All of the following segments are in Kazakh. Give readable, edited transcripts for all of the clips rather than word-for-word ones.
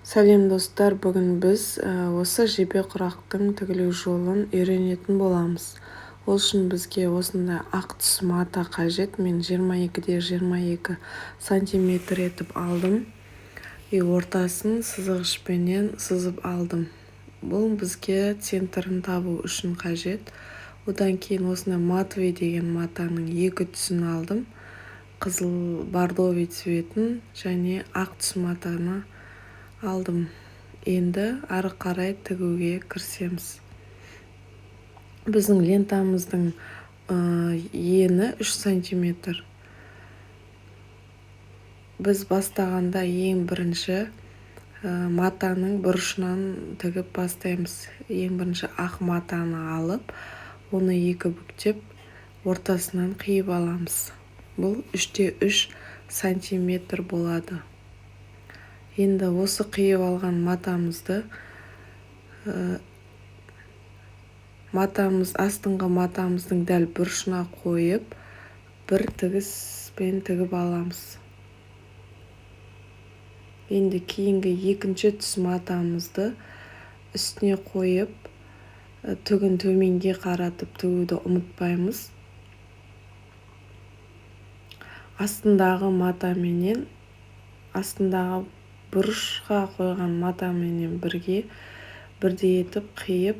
Сәлем достар, бүгін біз осы жебе құрақтың тігілу жолын үйренетін боламыз. Ол үшін бізге осындай ақ түс мата қажет. Мен 22-де 22 сантиметр етіп алдым. Ортасын сызғышпенен сызып алдым. Бұл бізге центрін табу үшін қажет. Одан кейін осындай матовый деген матаның екі түсін алдым. Қызыл бордовый цветін және ақ түс матаны алдым. Енді ары қарай тігуге кірісеміз. Біздің лентамыздың ені 3 сантиметр. Біз бастағанда ең бірінші матаның бұрышынан тігіп бастаймыз. Ең бірінші ақ матаны алып, оны екі бүктеп, ортасынан қиып аламыз. Бұл 3-те 3 сантиметр болады. Енді осы қиып алған астыңғы матамыздың дәл бұрышына қойып, бір тігіспен тігіп аламыз. Енді кейінгі екінші түс матамызды үстіне қойып, түгін төменге қаратып тігуді ұмытпаймыз. Астындағы бұрышқа қойған матаменен бірдей етіп қиып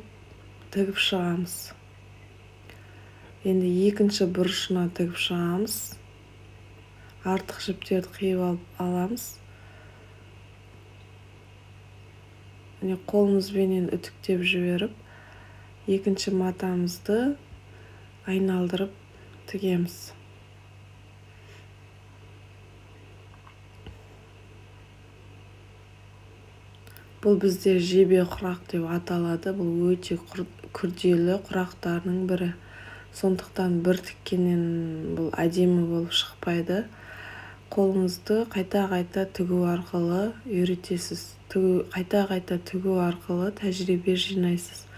тігіп шығамыз. Енді екінші бұрышына тігіп шығамыз. Артық жіптерді қиып аламыз. Қолымызбенен үтіктеп жіберіп, екінші матамызды айналдырып тігеміз. Бұл бізде жебе құрақ деп аталады. Бұл өте күрделі құрақтардың бірі. Сондықтан бір тіккеннен бұл әдемі болып шықпайды. Қолыңызды қайта-қайта тігу арқылы үйретесіз. Қайта-қайта тігу арқылы тәжірибе жинайсыз.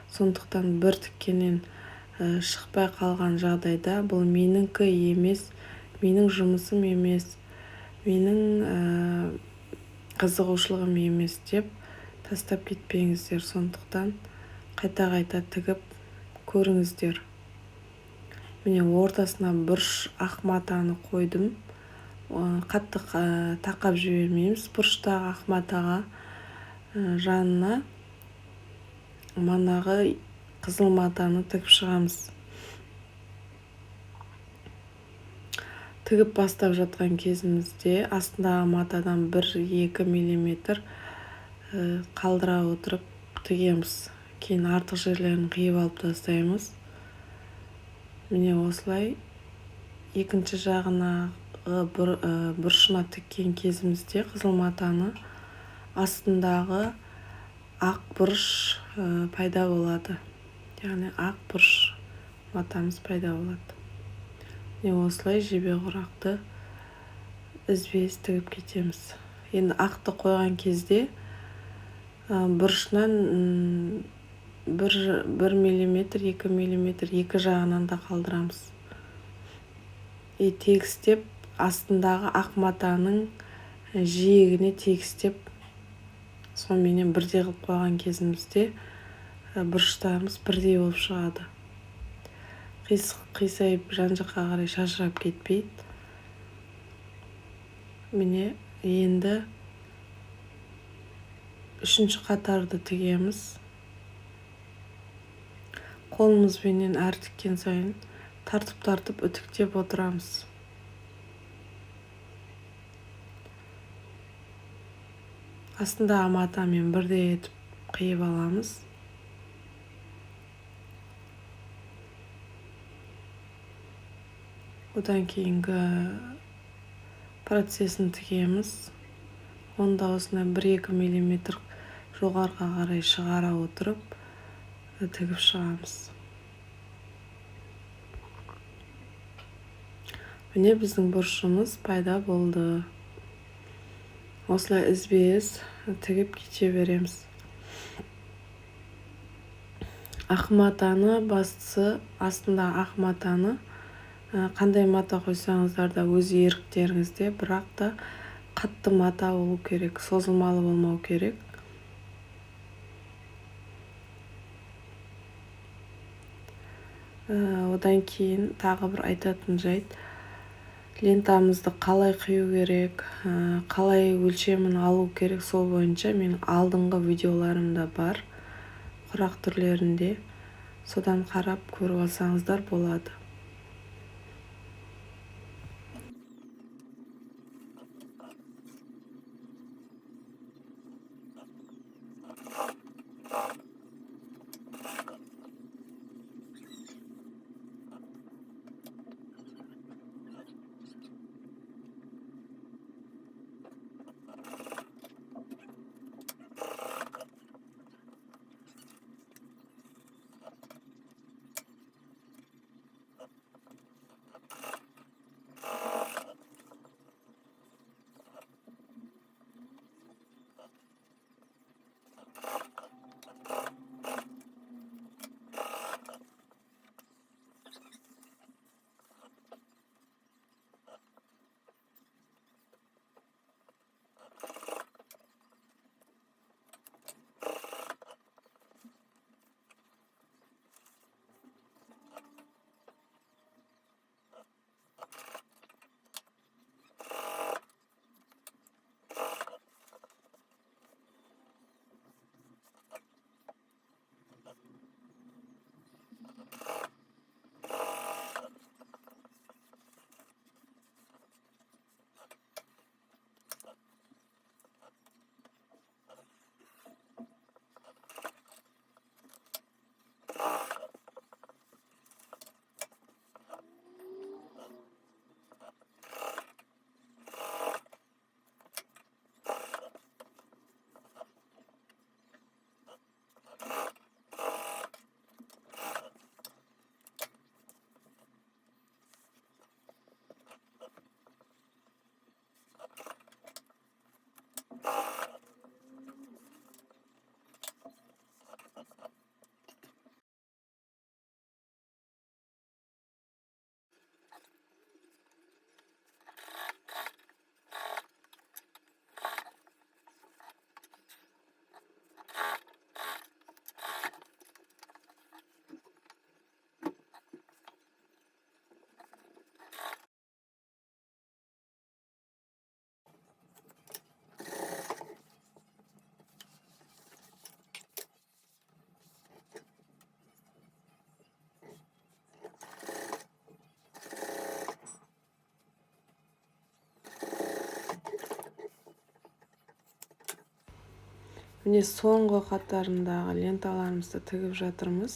Сондықтан бір тіккеннен шықпай қалған жағдайда бұл меніңкі емес, менің жұмысым емес, менің қызығушылығым емес деп тастап кетпеңіздер. Сондықтан қайта-қайта тігіп көріңіздер. Міне ортасына бұрыш ақ матаны қойдым. Қатты тақап жібермейміз. Бұрыштағы ақ матаға жанына манағы қызыл матаны тігіп шығамыз. Тігіп бастап жатқан кезімізде астындағы матадан 1-2 мм қалдыра отырып тігеміз. Кейін артық жерлерін қиып алып тастаймыз. Міне осылай екінші жағынағы бұрышына тіккен кезімізде қызыл матаны астындағы ақ бұрыш пайда болады. Яғни ақ бұрыш матамыз пайда болады. Осылай жебе құрақты үзбес тігіп кетеміз. Енді ақты қойған кезде бұрышынан 1 мм, 2 мм екі жағынан да қалдырамыз. Тегістеп, астындағы ақ матаның жиегіне тегістеп, сонымен бірдей қылып қойған кезімізде бұрыштарымыз бірдей болып шығады. Қисайып жан-жаққа қарай шашырап кетпейді. Міне енді үшінші қатарды тігеміз. Қолымызбенен әр тіккен сайын тартып үтіктеп отырамыз. Астындағы матамен бірдей етіп қиып аламыз. Одан кейінгі процесін тігеміз. Онда осындай 1-2 мм жоғарыға қарай шығара отырып тігіп шығамыз. Міне біздің бұрышымыз пайда болды. Осылай үзбес тігіп кете береміз. Ақ матаны бастысы, астындағы ақ матаны қандай мата қойсаңыздар да өз еріктеріңізде, бірақ та қатты мата болу керек, созылмалы болмау керек. Одан кейін тағы бір айтатын жайт, лентамызды қалай қию керек, қалай өлшемін алу керек, сол бойынша менің алдыңғы видеоларымда бар, құрақ түрлерінде. Содан қарап көріп алсаңыздар болады. Міне соңғы қатарындағы ленталарымызды тігіп жатырмыз.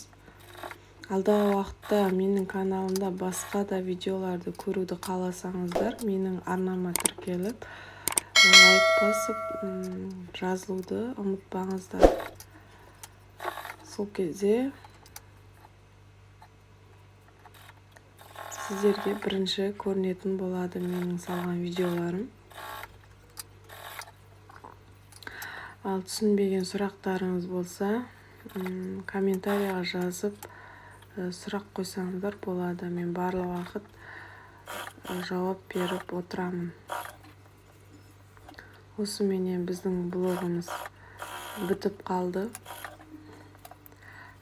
Алдағы уақытта менің каналымда басқа да видеоларды көруді қаласаңыздар, менің арнама тіркеліп, лайк басып, жазылуды ұмытпаңыздар. Сол кезде сіздерге бірінші көрінетін болады менің салған видеоларым. Ал түсінбеген сұрақтарыңыз болса, комментарияға жазып сұрақ қойсаңыздар болады. Мен барлық уақыт жауап беріп отырамын. Осыменен біздің блогымыз бітіп қалды.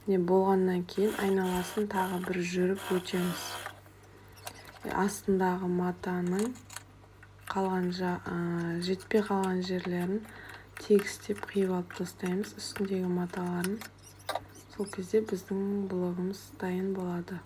Не болғаннан кейін айналасын тағы бір жүріп өтеміз. Астындағы матаның жетпей қалған жерлерін тегістеп қиып алып тастаймыз, үстіндегі маталарын. Сол кезде біздің блогымыз дайын болады.